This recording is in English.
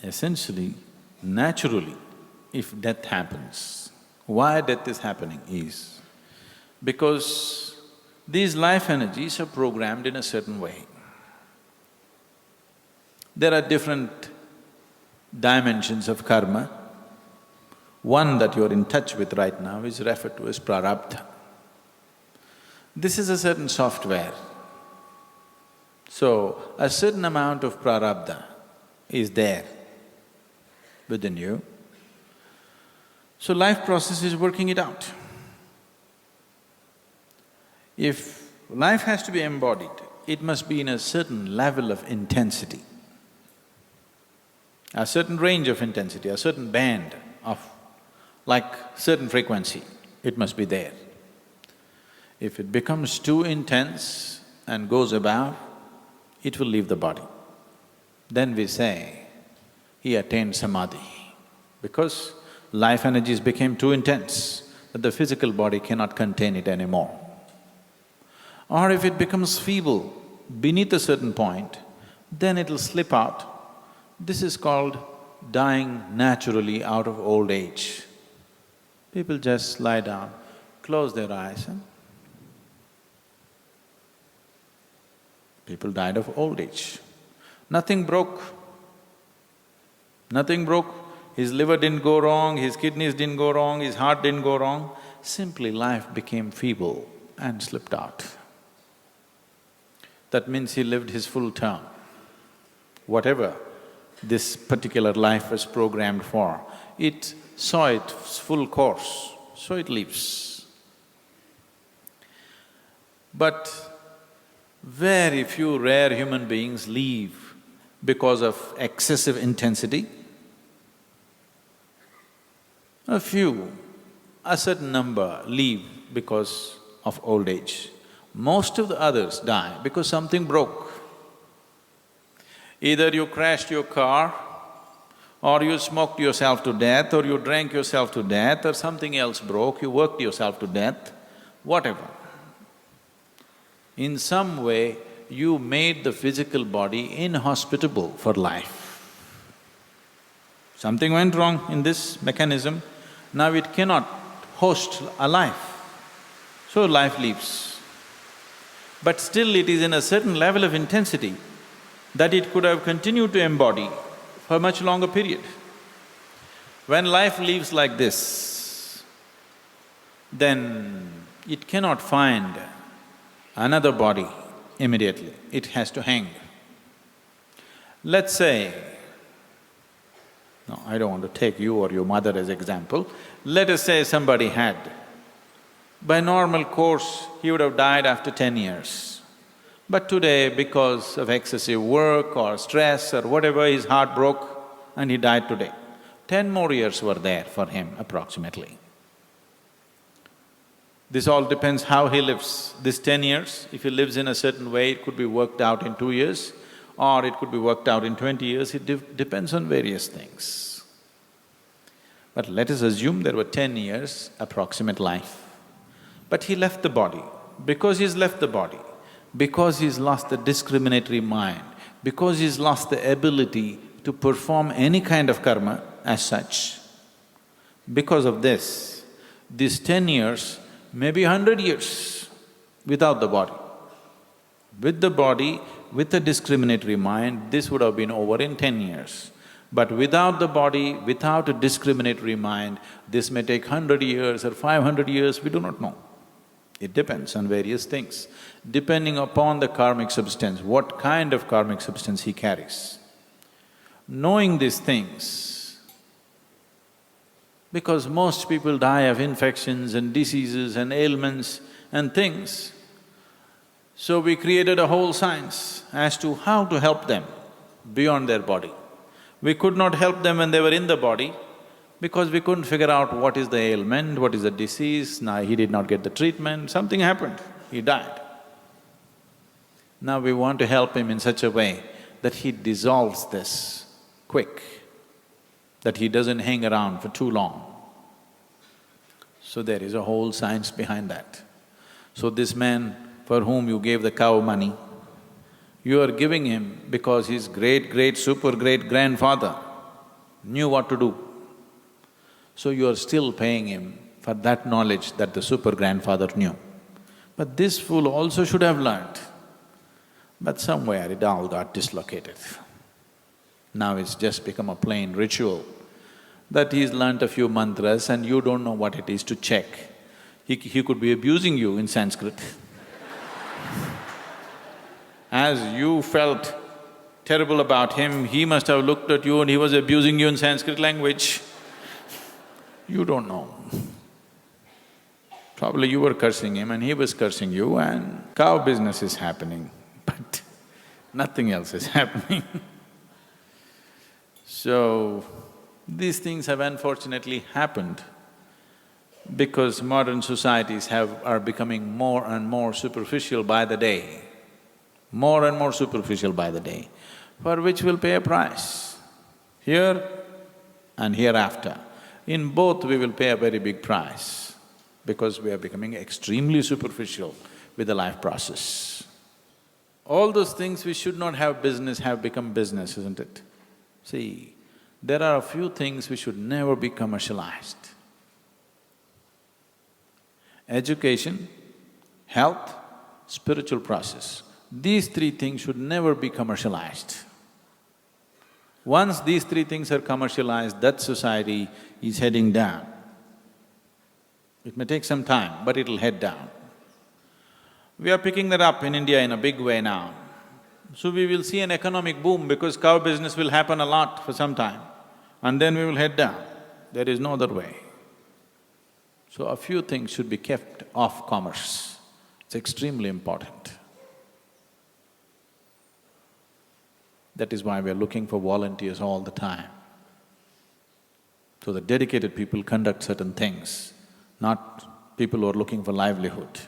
Essentially, naturally, if death happens, why death is happening is because these life energies are programmed in a certain way. There are different dimensions of karma. One that you're in touch with right now is referred to as prarabdha. This is a certain software. So, a certain amount of prarabdha is there within you. So life process is working it out. If life has to be embodied, it must be in a certain level of intensity, a certain range of intensity, a certain band of… like certain frequency, it must be there. If it becomes too intense and goes above, it will leave the body. Then we say, he attained samadhi, because life energies became too intense that the physical body cannot contain it anymore. Or if it becomes feeble beneath a certain point, then it'll slip out. This is called dying naturally out of old age. People just lie down, close their eyes and… people died of old age. Nothing broke. Nothing broke. His liver didn't go wrong, his kidneys didn't go wrong, his heart didn't go wrong. Simply life became feeble and slipped out. That means he lived his full term. Whatever this particular life was programmed for, it saw its full course, so it leaves. But very few rare human beings leave because of excessive intensity. A few, a certain number leave because of old age. Most of the others die because something broke. Either you crashed your car, or you smoked yourself to death, or you drank yourself to death, or something else broke, you worked yourself to death, whatever. In some way, you made the physical body inhospitable for life. Something went wrong in this mechanism, now it cannot host a life, so life leaves. But still it is in a certain level of intensity that it could have continued to embody for a much longer period. When life leaves like this, then it cannot find another body immediately, it has to hang. Let's say, no, I don't want to take you or your mother as example. Let us say somebody had, by normal course, he would have died after 10 years. But today, because of excessive work or stress or whatever, his heart broke and he died today. 10 more years were there for him approximately. This all depends how he lives. This 10 years, if he lives in a certain way, it could be worked out in 2 years, or it could be worked out in 20 years, it depends on various things. But let us assume there were 10 years approximate life. But he left the body. Because he's left the body, because he's lost the discriminatory mind, because he's lost the ability to perform any kind of karma as such, because of this, these 10 years may be 100 years without the body. With the body, with a discriminatory mind, this would have been over in 10 years. But without the body, without a discriminatory mind, this may take 100 years or 500 years, we do not know. It depends on various things, depending upon the karmic substance, what kind of karmic substance he carries. Knowing these things, because most people die of infections and diseases and ailments and things, so we created a whole science as to how to help them beyond their body. We could not help them when they were in the body because we couldn't figure out what is the ailment, what is the disease. Now he did not get the treatment, something happened, he died. Now we want to help him in such a way that he dissolves this quick, that he doesn't hang around for too long. So there is a whole science behind that. So this man for whom you gave the cow money, you are giving him because his great-great-super-great-grandfather knew what to do. So you are still paying him for that knowledge that the super-grandfather knew. But this fool also should have learnt, but somewhere it all got dislocated. Now it's just become a plain ritual that he's learnt a few mantras and you don't know what it is to check. He could be abusing you in Sanskrit. As you felt terrible about him, he must have looked at you and he was abusing you in Sanskrit language. You don't know. Probably you were cursing him and he was cursing you and cow business is happening, but nothing else is happening. So, these things have unfortunately happened because modern societies are becoming more and more superficial by the day, more and more superficial by the day, for which we'll pay a price, here and hereafter. In both we will pay a very big price because we are becoming extremely superficial with the life process. All those things we should not have business have become business, isn't it? See, there are a few things which should never be commercialized. Education, health, spiritual process. These three things should never be commercialized. Once these three things are commercialized, that society is heading down. It may take some time, but it'll head down. We are picking that up in India in a big way now. So we will see an economic boom because cow business will happen a lot for some time and then we will head down. There is no other way. So a few things should be kept off commerce. It's extremely important. That is why we are looking for volunteers all the time. So that dedicated people conduct certain things, not people who are looking for livelihood.